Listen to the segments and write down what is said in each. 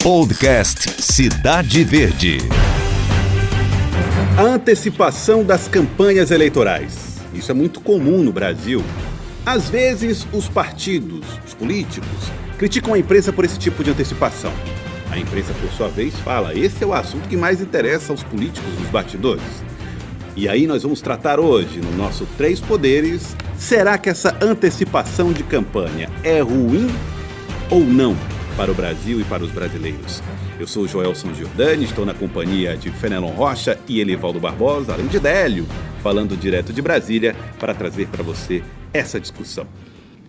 Podcast Cidade Verde. A antecipação das campanhas eleitorais. Isso é muito comum no Brasil. Às vezes, os partidos, os políticos, criticam a imprensa por esse tipo de antecipação. A imprensa, por sua vez, fala: esse é o assunto que mais interessa aos políticos nos bastidores. E aí nós vamos tratar hoje, no nosso Três Poderes, será que essa antecipação de campanha é ruim ou não para o Brasil e para os brasileiros? Eu sou o Joelson Giordani, estou na companhia de Fenelon Rocha e Elivaldo Barbosa, além de Délio, falando direto de Brasília, para trazer para você essa discussão.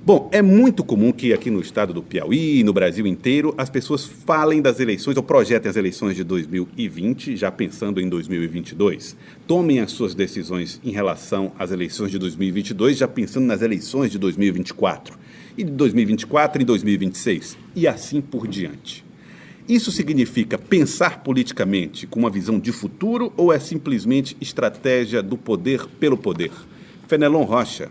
Bom, é muito comum que aqui no estado do Piauí e no Brasil inteiro as pessoas falem das eleições ou projetem as eleições de 2020, já pensando em 2022. Tomem as suas decisões em relação às eleições de 2022, já pensando nas eleições de 2024. E de 2024 e 2026, e assim por diante. Isso significa pensar politicamente com uma visão de futuro ou é simplesmente estratégia do poder pelo poder? Fenelon Rocha.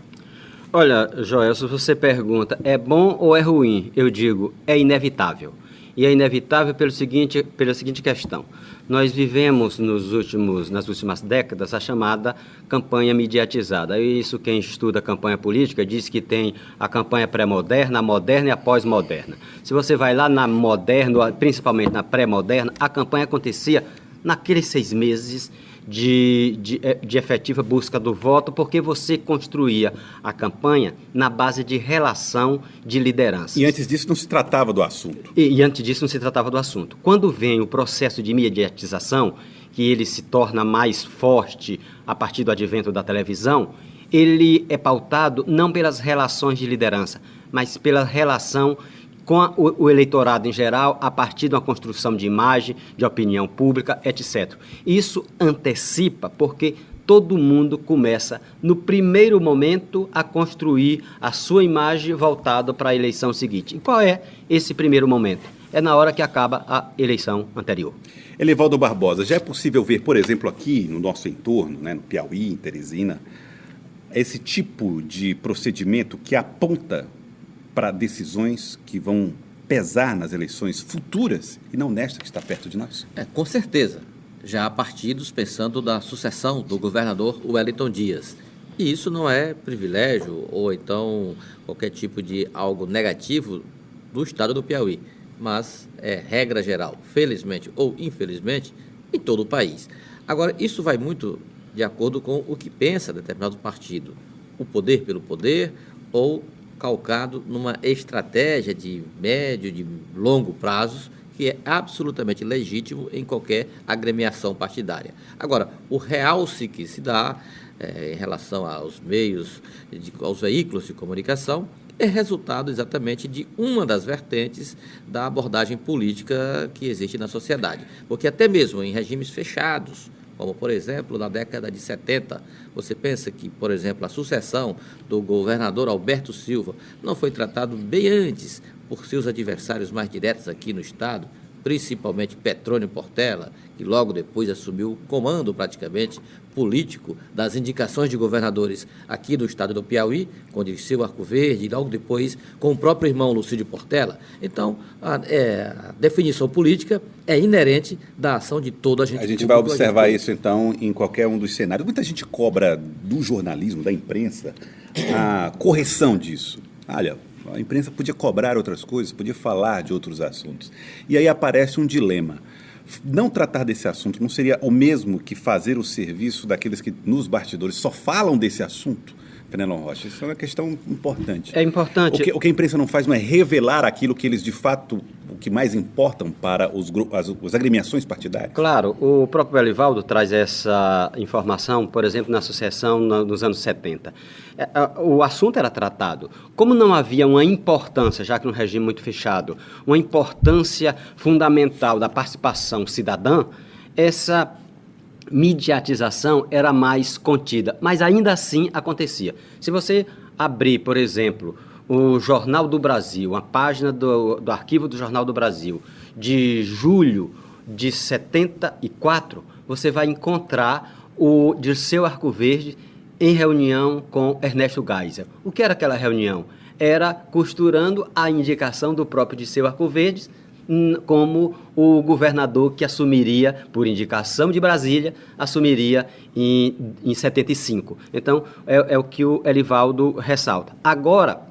Olha, Joel, se você pergunta, é bom ou é ruim? Eu digo, é inevitável. E é inevitável pela seguinte questão. Nós vivemos nas últimas décadas a chamada campanha mediatizada. Isso quem estuda campanha política diz que tem a campanha pré-moderna, a moderna e a pós-moderna. Se você vai lá na moderna, principalmente na pré-moderna, a campanha acontecia naqueles 6 meses de efetiva busca do voto, porque você construía a campanha na base de relação de lideranças. E antes disso não se tratava do assunto. E antes disso não se tratava do assunto. Quando vem o processo de mediatização, que ele se torna mais forte a partir do advento da televisão, ele é pautado não pelas relações de liderança, mas pela relação com o eleitorado em geral, a partir de uma construção de imagem, de opinião pública, etc. Isso antecipa porque todo mundo começa, no primeiro momento, a construir a sua imagem voltada para a eleição seguinte. E qual é esse primeiro momento? É na hora que acaba a eleição anterior. Elivaldo Barbosa, já é possível ver, por exemplo, aqui no nosso entorno, no Piauí, em Teresina, esse tipo de procedimento que aponta para decisões que vão pesar nas eleições futuras e não nesta que está perto de nós? Com certeza. Já há partidos pensando na sucessão do governador Wellington Dias. E isso não é privilégio ou então qualquer tipo de algo negativo do estado do Piauí, mas é regra geral, felizmente ou infelizmente, em todo o país. Agora, isso vai muito de acordo com o que pensa determinado partido. O poder pelo poder ou calcado numa estratégia de médio, de longo prazos, que é absolutamente legítimo em qualquer agremiação partidária. Agora, o realce que se dá em relação aos meios, aos veículos de comunicação, é resultado exatamente de uma das vertentes da abordagem política que existe na sociedade. Porque até mesmo em regimes fechados, como, por exemplo, na década de 70, você pensa que, por exemplo, a sucessão do governador Alberto Silva não foi tratado bem antes por seus adversários mais diretos aqui no estado, principalmente Petrônio Portela, que logo depois assumiu o comando praticamente político das indicações de governadores aqui do estado do Piauí, com Dirceu Arco Verde, e logo depois com o próprio irmão Lucídio Portela. Então, a definição política é inerente da ação de toda a gente. A gente vai observar isso, então, em qualquer um dos cenários. Muita gente cobra do jornalismo, da imprensa, a correção disso. Olha, a imprensa podia cobrar outras coisas, podia falar de outros assuntos. E aí aparece um dilema. Não tratar desse assunto não seria o mesmo que fazer o serviço daqueles que nos bastidores só falam desse assunto? Fenelon Rocha, isso é uma questão importante. É importante. O que a imprensa não faz não é revelar aquilo que eles, de fato, o que mais importam para as agremiações partidárias. Claro, o próprio Elivaldo traz essa informação, por exemplo, na sucessão nos anos 70. O assunto era tratado. Como não havia uma importância, já que no regime muito fechado, uma importância fundamental da participação cidadã, essa mediatização era mais contida, mas ainda assim acontecia. Se você abrir, por exemplo, o Jornal do Brasil, a página do arquivo do Jornal do Brasil, de julho de 74, você vai encontrar o Dirceu Arco Verde em reunião com Ernesto Geisel. O que era aquela reunião? Era costurando a indicação do próprio Dirceu Arco Verde como o governador que assumiria, por indicação de Brasília, assumiria em 75. Então, é o que o Elivaldo ressalta. Agora,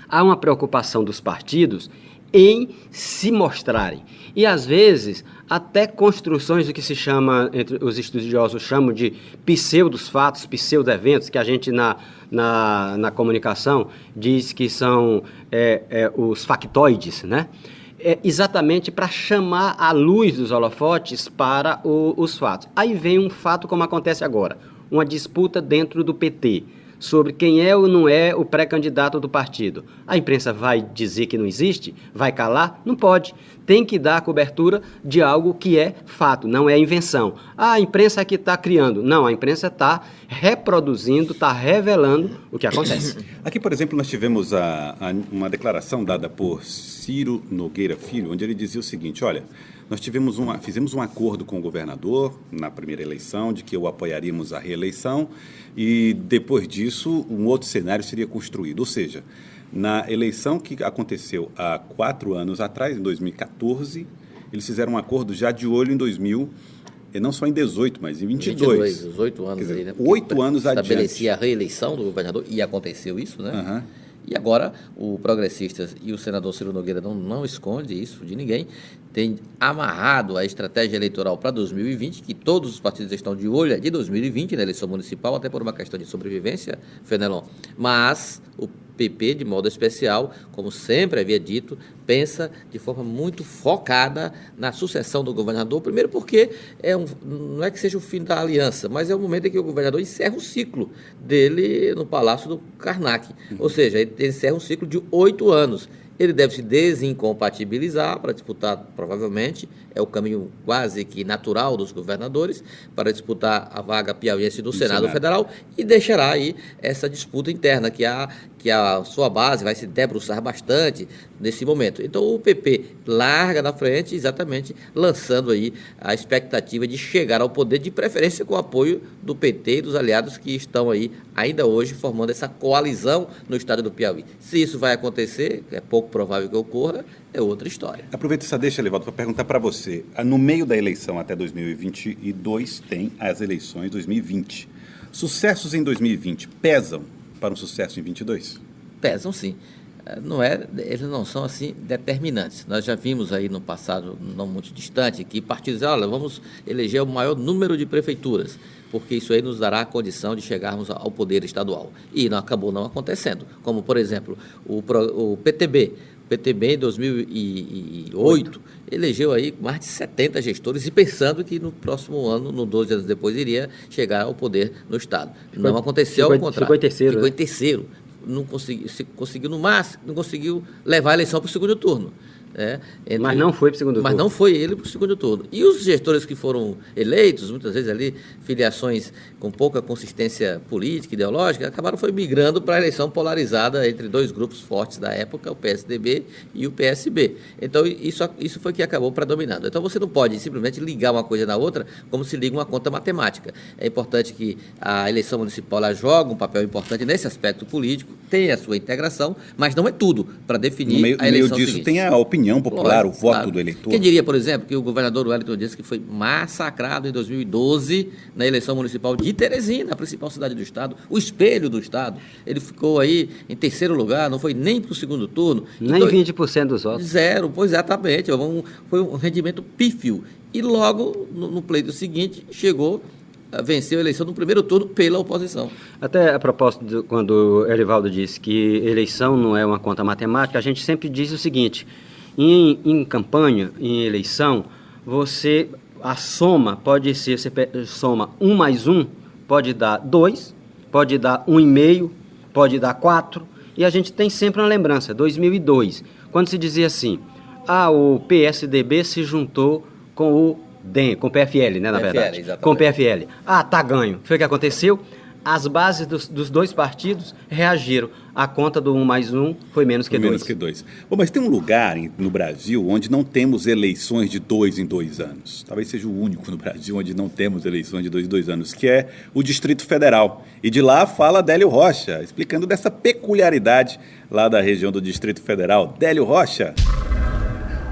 há uma preocupação dos partidos em se mostrarem. E, às vezes, até construções do que se chama, entre os estudiosos chamam de pseudos fatos, pseudo-eventos, que a gente na comunicação diz que são os factoides, né? Exatamente para chamar a luz dos holofotes para os fatos. Aí vem um fato como acontece agora, uma disputa dentro do PT, sobre quem é ou não é o pré-candidato do partido. A imprensa vai dizer que não existe? Vai calar? Não pode. Tem que dar a cobertura de algo que é fato, não é invenção. A imprensa é que está criando. Não, a imprensa está reproduzindo, está revelando o que acontece. Aqui, por exemplo, nós tivemos uma declaração dada por Ciro Nogueira Filho, onde ele dizia o seguinte: olha, nós fizemos um acordo com o governador na primeira eleição de que apoiaríamos a reeleição e depois disso um outro cenário seria construído. Ou seja, na eleição que aconteceu há 4 anos atrás, em 2014, eles fizeram um acordo já de olho em 2000, e não só em 18, mas em 22. Os 8 anos. Quer dizer, aí, né? 8 anos adiante. Estabelecia a reeleição do governador e aconteceu isso, né? Uhum. E agora o Progressistas e o senador Ciro Nogueira não esconde isso de ninguém, tem amarrado a estratégia eleitoral para 2020, que todos os partidos estão de olho de 2020 na eleição municipal, até por uma questão de sobrevivência, Fenelon. Mas o PP, de modo especial, como sempre havia dito, pensa de forma muito focada na sucessão do governador, primeiro porque não é que seja o fim da aliança, mas é o momento em que o governador encerra o ciclo dele no Palácio do Karnak. Ou seja, ele encerra um ciclo de 8 anos. Ele deve se desincompatibilizar para disputar, provavelmente, é o caminho quase que natural dos governadores, para disputar a vaga piauiense do Senado Federal, e deixará aí essa disputa interna que a sua base vai se debruçar bastante nesse momento. Então o PP larga na frente, exatamente lançando aí a expectativa de chegar ao poder, de preferência com o apoio do PT e dos aliados que estão aí ainda hoje formando essa coalizão no estado do Piauí. Se isso vai acontecer, é pouco provável que ocorra, é outra história. Aproveito essa deixa, Elivaldo, para perguntar para você. No meio da eleição até 2022 tem as eleições 2020. Sucessos em 2020 pesam para um sucesso em 22? Pesam, sim. Eles não são assim determinantes. Nós já vimos aí no passado, não muito distante, que partidos dizem: olha, vamos eleger o maior número de prefeituras, porque isso aí nos dará a condição de chegarmos ao poder estadual. E acabou não acontecendo. Como, por exemplo, o PTB. O PTB, em 2008, elegeu aí mais de 70 gestores e pensando que no próximo ano, 12 anos depois, iria chegar ao poder no Estado. Não aconteceu, ao contrário. Ficou em terceiro. Ficou em terceiro. Não conseguiu no máximo, não conseguiu levar a eleição para o segundo turno. Mas não foi para o segundo turno. Mas não foi ele para o segundo turno. E os gestores que foram eleitos, muitas vezes ali, filiações com pouca consistência política, ideológica, acabaram migrando para a eleição polarizada entre dois grupos fortes da época, o PSDB e o PSB. Então, isso foi que acabou predominando. Então, você não pode simplesmente ligar uma coisa na outra como se liga uma conta matemática. É importante que a eleição municipal jogue um papel importante nesse aspecto político, tenha a sua integração, mas não é tudo para definir a eleição seguinte. No meio disso tem a opinião popular, o voto do eleitor. Quem diria, por exemplo, que o governador Wellington Dias, que foi massacrado em 2012 na eleição municipal de Teresina, a principal cidade do estado, o espelho do estado, ele ficou aí em terceiro lugar, não foi nem para o segundo turno. Nem então, 20% dos votos. Zero, pois exatamente, foi um rendimento pífio. E logo, no pleito seguinte, venceu a eleição no primeiro turno pela oposição. Até a propósito, quando o Elivaldo disse que eleição não é uma conta matemática, a gente sempre diz o seguinte: em campanha, em eleição, a soma pode ser, você soma 1 mais 1, pode dar 2, pode dar 1,5, pode dar 4, e a gente tem sempre uma lembrança, 2002, quando se dizia assim: o PSDB se juntou com o DEM, com o PFL, né, na verdade? Exatamente. Com o PFL. Tá ganho. Foi o que aconteceu? As bases dos dois partidos reagiram. A conta do 1 mais 1 foi menos que 2. Menos que 2. Bom, mas tem um lugar no Brasil onde não temos eleições de 2 em 2 anos. Talvez seja o único no Brasil onde não temos eleições de 2 em 2 anos, que é o Distrito Federal. E de lá fala Délio Rocha, explicando dessa peculiaridade lá da região do Distrito Federal. Délio Rocha.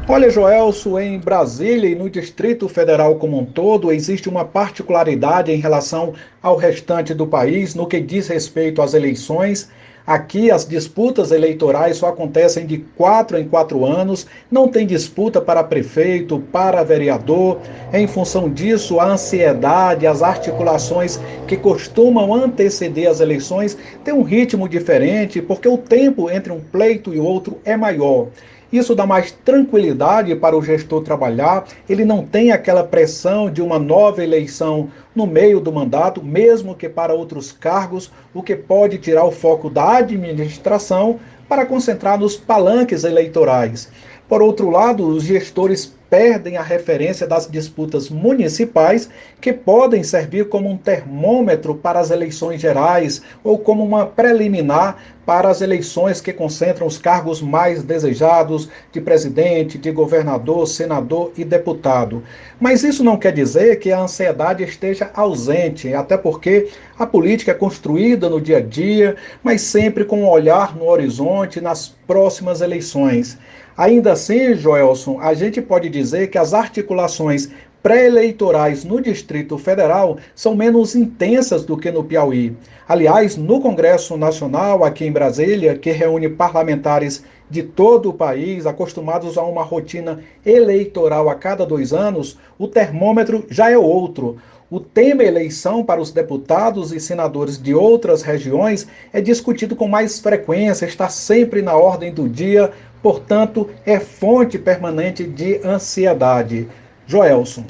Olha, Joelso, em Brasília e no Distrito Federal como um todo, existe uma particularidade em relação ao restante do país no que diz respeito às eleições. Aqui, as disputas eleitorais só acontecem de 4 em 4 anos, não tem disputa para prefeito, para vereador. Em função disso, a ansiedade, as articulações que costumam anteceder as eleições têm um ritmo diferente, porque o tempo entre um pleito e outro é maior. Isso dá mais tranquilidade para o gestor trabalhar, ele não tem aquela pressão de uma nova eleição no meio do mandato, mesmo que para outros cargos, o que pode tirar o foco da administração para concentrar nos palanques eleitorais. Por outro lado, os gestores perdem a referência das disputas municipais, que podem servir como um termômetro para as eleições gerais ou como uma preliminar para as eleições que concentram os cargos mais desejados de presidente, de governador, senador e deputado. Mas isso não quer dizer que a ansiedade esteja ausente, até porque a política é construída no dia a dia, mas sempre com um olhar no horizonte nas próximas eleições. Ainda assim, Joelson, a gente pode dizer que as articulações pré-eleitorais no Distrito Federal são menos intensas do que no Piauí. Aliás, no Congresso Nacional, aqui em Brasília, que reúne parlamentares de todo o país, acostumados a uma rotina eleitoral a cada 2 anos, o termômetro já é outro. O tema eleição para os deputados e senadores de outras regiões é discutido com mais frequência, está sempre na ordem do dia, portanto, é fonte permanente de ansiedade. Joelson.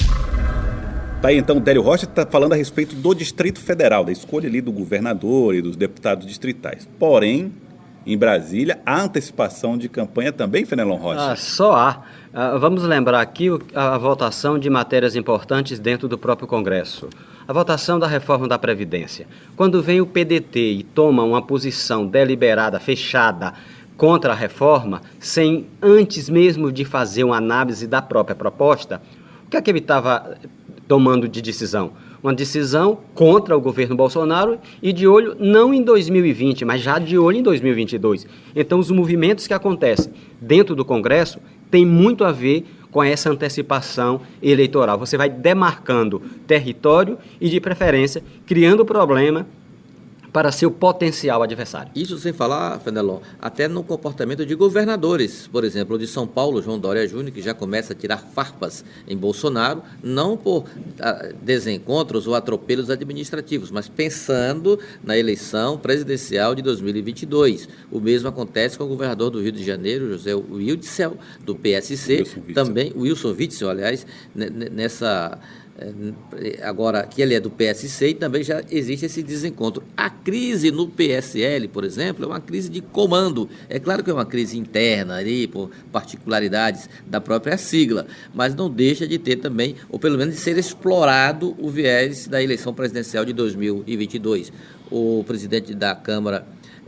Tá aí então, o Délio Rocha está falando a respeito do Distrito Federal, da escolha ali do governador e dos deputados distritais. Porém, em Brasília, há antecipação de campanha também, Fenelon Rocha? Só há. Vamos lembrar aqui a votação de matérias importantes dentro do próprio Congresso. A votação da reforma da Previdência. Quando vem o PDT e toma uma posição deliberada, fechada, contra a reforma, sem antes mesmo de fazer uma análise da própria proposta, o que é que ele estava tomando de decisão? Uma decisão contra o governo Bolsonaro e de olho não em 2020, mas já de olho em 2022. Então, os movimentos que acontecem dentro do Congresso têm muito a ver com essa antecipação eleitoral. Você vai demarcando território e, de preferência, criando problema para seu potencial adversário. Isso sem falar, Fenelon, até no comportamento de governadores. Por exemplo, o de São Paulo, João Dória Júnior, que já começa a tirar farpas em Bolsonaro, não por desencontros ou atropelos administrativos, mas pensando na eleição presidencial de 2022. O mesmo acontece com o governador do Rio de Janeiro, José Witzel, do PSC, também, Wilson Witzel, aliás, nessa... Agora, que ele é do PSC e também já existe esse desencontro. A crise no PSL, por exemplo, é uma crise de comando. É claro que é uma crise interna ali, por particularidades da própria sigla, mas não deixa de ter também, ou pelo menos de ser explorado o viés da eleição presidencial de 2022. O presidente da Câmara,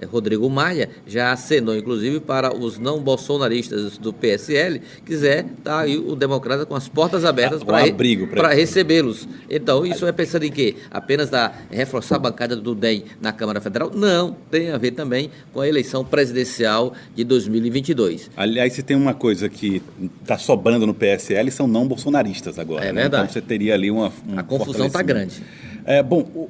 Rodrigo Maia, já acenou, inclusive, para os não bolsonaristas do PSL, quiser estar aí o democrata com as portas abertas para recebê-los. Então, isso é pensando em quê? Apenas reforçar a bancada do DEM na Câmara Federal? Não, tem a ver também com a eleição presidencial de 2022. Aliás, se tem uma coisa que está sobrando no PSL, são não bolsonaristas agora. É verdade. Então, você teria ali a confusão está grande. Bom,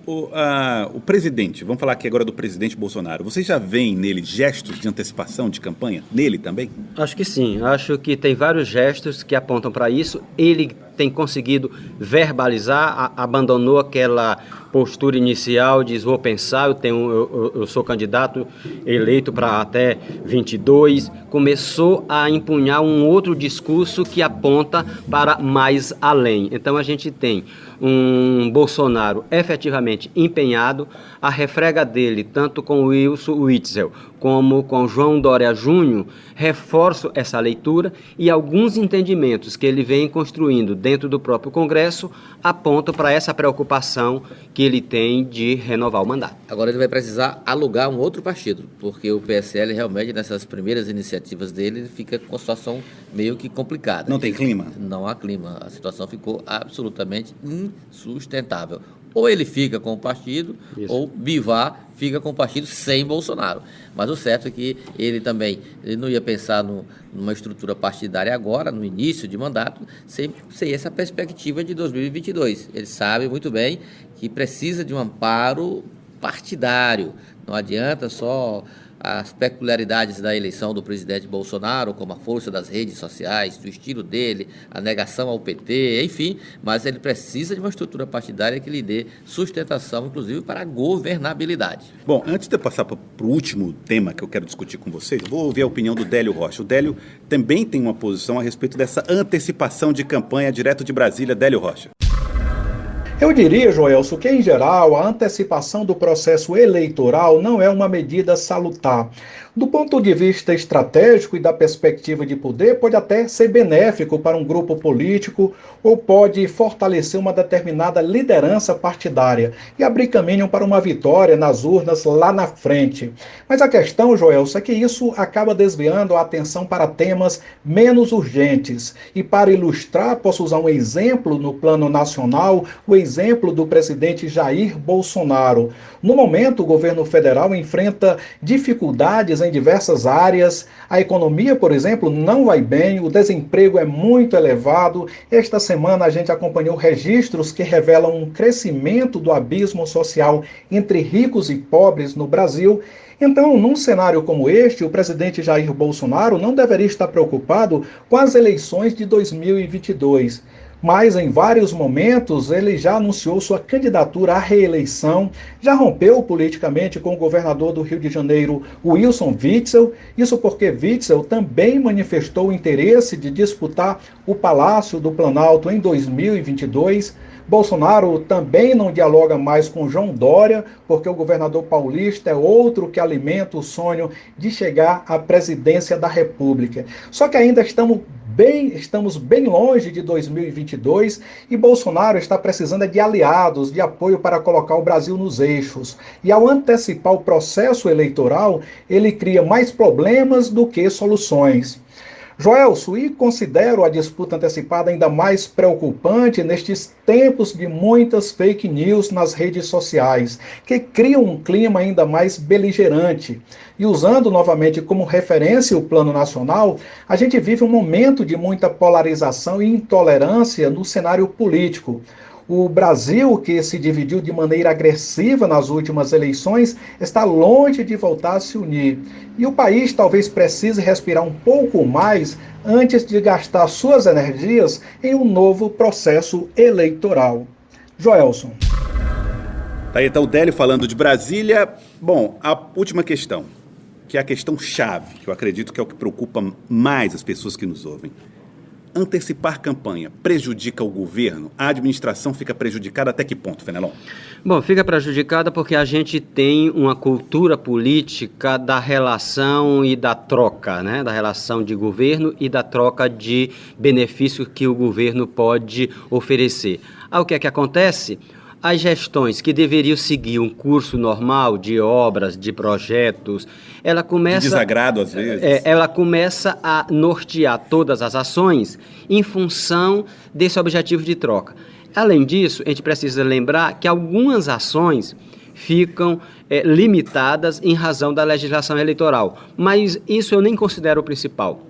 o presidente, vamos falar aqui agora do presidente Bolsonaro. Vocês já veem nele gestos de antecipação de campanha? Nele também? Acho que sim. Acho que tem vários gestos que apontam para isso. Ele tem conseguido verbalizar, abandonou aquela postura inicial, diz, vou pensar, eu sou candidato eleito para até 22, começou a empunhar um outro discurso que aponta para mais além. Então a gente tem um Bolsonaro efetivamente empenhado, a refrega dele, tanto com o Wilson Witzel como com João Dória Júnior, reforçam essa leitura e alguns entendimentos que ele vem construindo dentro do próprio Congresso apontam para essa preocupação que ele tem de renovar o mandato. Agora ele vai precisar alugar um outro partido, porque o PSL realmente nessas primeiras iniciativas dele fica com a situação meio que complicada. Não tem clima? Não há clima, a situação ficou absolutamente insustentável. Ou ele fica com o partido, Isso. ou Bivar fica com o partido sem Bolsonaro. Mas o certo é que ele não ia pensar numa estrutura partidária agora, no início de mandato, sem essa perspectiva de 2022. Ele sabe muito bem que precisa de um amparo partidário. Não adianta só as peculiaridades da eleição do presidente Bolsonaro, como a força das redes sociais, do estilo dele, a negação ao PT, enfim, mas ele precisa de uma estrutura partidária que lhe dê sustentação, inclusive, para a governabilidade. Bom, antes de eu passar para o último tema que eu quero discutir com vocês, eu vou ouvir a opinião do Délio Rocha. O Délio também tem uma posição a respeito dessa antecipação de campanha direto de Brasília. Délio Rocha. Eu diria, Joelso, que em geral a antecipação do processo eleitoral não é uma medida salutar. Do ponto de vista estratégico e da perspectiva de poder, pode até ser benéfico para um grupo político ou pode fortalecer uma determinada liderança partidária e abrir caminho para uma vitória nas urnas lá na frente. Mas a questão, Joelso, é que isso acaba desviando a atenção para temas menos urgentes. E para ilustrar, posso usar um exemplo no plano nacional, o exemplo do presidente Jair Bolsonaro. No momento, o governo federal enfrenta dificuldades em diversas áreas. A economia, por exemplo, não vai bem, o desemprego é muito elevado. Esta semana a gente acompanhou registros que revelam um crescimento do abismo social entre ricos e pobres no Brasil. Então, num cenário como este, o presidente Jair Bolsonaro não deveria estar preocupado com as eleições de 2022. Mas em vários momentos ele já anunciou sua candidatura à reeleição, já rompeu politicamente com o governador do Rio de Janeiro, Wilson Witzel, isso porque Witzel também manifestou o interesse de disputar o Palácio do Planalto em 2022. Bolsonaro também não dialoga mais com João Dória, porque o governador paulista é outro que alimenta o sonho de chegar à presidência da República. Só que ainda estamos bem longe de 2022 e Bolsonaro está precisando de aliados, de apoio para colocar o Brasil nos eixos. E ao antecipar o processo eleitoral, ele cria mais problemas do que soluções. Joelso, e considero a disputa antecipada ainda mais preocupante nestes tempos de muitas fake news nas redes sociais, que criam um clima ainda mais beligerante. E usando novamente como referência o Plano Nacional, a gente vive um momento de muita polarização e intolerância no cenário político. O Brasil, que se dividiu de maneira agressiva nas últimas eleições, está longe de voltar a se unir. E o país talvez precise respirar um pouco mais antes de gastar suas energias em um novo processo eleitoral. Joelson. Tá aí, então, o Délio falando de Brasília. Bom, a última questão, que é a questão chave, que eu acredito que é o que preocupa mais as pessoas que nos ouvem. Antecipar campanha prejudica o governo? A administração fica prejudicada até que ponto, Fenelon? Bom, fica prejudicada porque a gente tem uma cultura política da relação e da troca, né? Da relação de governo e da troca de benefícios que o governo pode oferecer. Aí o que é que acontece? As gestões que deveriam seguir um curso normal de obras, de projetos, ela começa... De desagrado, às vezes. Ela começa a nortear todas as ações em função desse objetivo de troca. Além disso, a gente precisa lembrar que algumas ações ficam limitadas em razão da legislação eleitoral, mas isso eu nem considero o principal.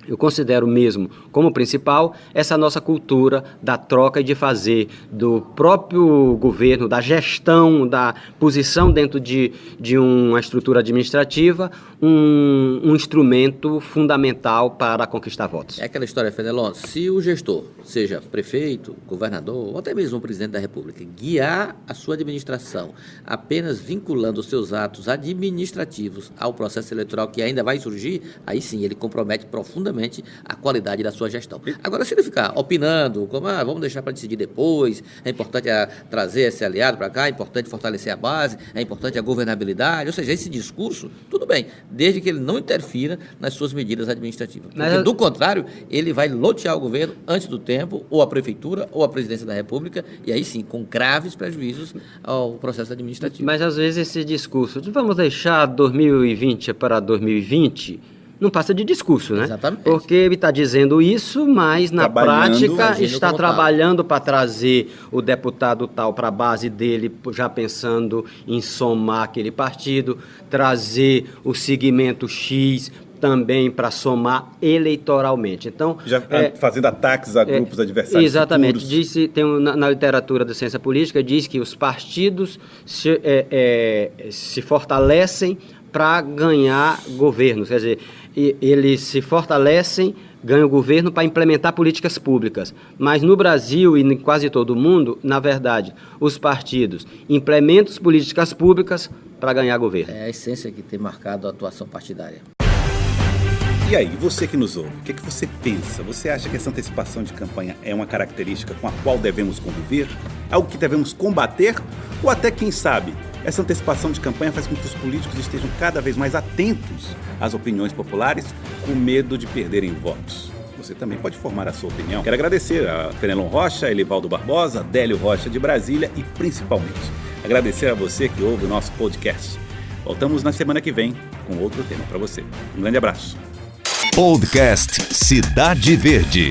Eu considero mesmo como principal essa nossa cultura da troca e de fazer do próprio governo, da gestão, da posição dentro de uma estrutura administrativa, um instrumento fundamental para conquistar votos. É aquela história, Fenelon, se o gestor, seja prefeito, governador ou até mesmo o presidente da República, guiar a sua administração apenas vinculando os seus atos administrativos ao processo eleitoral que ainda vai surgir, aí sim ele compromete profundamente a qualidade da sua gestão. Agora, se ele ficar opinando, como vamos deixar para decidir depois, é importante trazer esse aliado para cá, é importante fortalecer a base, é importante a governabilidade, ou seja, esse discurso, tudo bem, desde que ele não interfira nas suas medidas administrativas. Porque, do contrário, ele vai lotear o governo antes do tempo, ou a prefeitura, ou a presidência da República, e aí sim, com graves prejuízos ao processo administrativo. Mas, às vezes, esse discurso de vamos deixar 2020 para 2020... não passa de discurso, né? Exatamente. Porque ele está dizendo isso, mas na prática agindo está como tal. trabalhando para trazer o deputado tal para a base dele, já pensando em somar aquele partido, trazer o segmento X também para somar eleitoralmente. Então, Já fazendo ataques a grupos adversários exatamente. futuros. Na literatura da ciência política, diz que os partidos se fortalecem para ganhar governos. Quer dizer, eles se fortalecem, ganham governo para implementar políticas públicas. Mas no Brasil e em quase todo o mundo, na verdade, os partidos implementam políticas públicas para ganhar governo. É a essência que tem marcado a atuação partidária. E aí, você que nos ouve, o que você pensa? Você acha que essa antecipação de campanha é uma característica com a qual devemos conviver? Algo que devemos combater? Ou até, quem sabe, essa antecipação de campanha faz com que os políticos estejam cada vez mais atentos às opiniões populares, com medo de perderem votos? Você também pode formar a sua opinião. Quero agradecer a Fenelon Rocha, Elivaldo Barbosa, Délio Rocha de Brasília e, principalmente, agradecer a você que ouve o nosso podcast. Voltamos na semana que vem com outro tema para você. Um grande abraço. Podcast Cidade Verde.